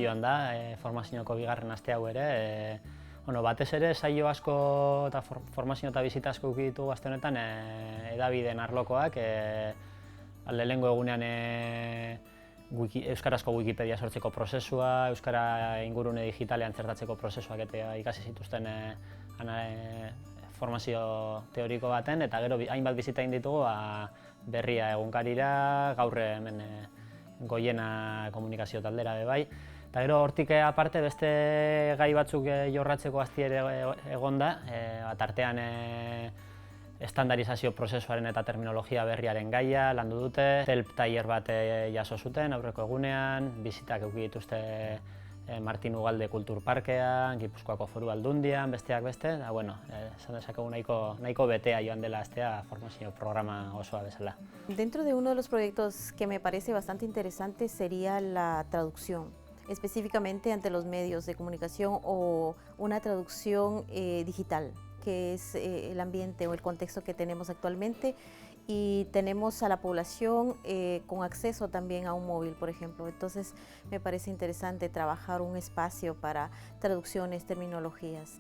on da, formazioko bigarren aste hau ere. Bueno, batez ere saio asko eta formazio eta bizita asko ditugu aste honetan hedabideen arlokoak. Lehenengo egunean euskarazko Wikipedia sortzeko prozesua, euskara ingurune digitalean zertatzeko prozesuak eta ikasi zituzten formazio teoriko baten, eta gero hainbat bizita egin ditugu Berria egunkarira, gaur hemen Goiena komunikazio taldera be bai. Eta gero hortik aparte beste gai batzuk jorratzeko azti ere egonda, tartean estandarizazio prozesuaren eta terminologia berriaren gaia landu dute, TELP tailer bat jaso zuten aurreko egunean, bizitak eduki dituzte Martin Ugalde Kulturparkean, Gipuzkoako Foru Aldundian, besteak beste, eta bueno, esan dezakegu nahiko betea joan dela astea formazio programa osoa bezala. Dentro de uno de los proyectos que me parece bastante interesante sería la traducción, específicamente ante los medios de comunicación o una traducción digital, que es el ambiente o el contexto que tenemos actualmente, y tenemos a la población con acceso también a un móvil, por ejemplo. Entonces me parece interesante trabajar un espacio para traducciones, terminologías.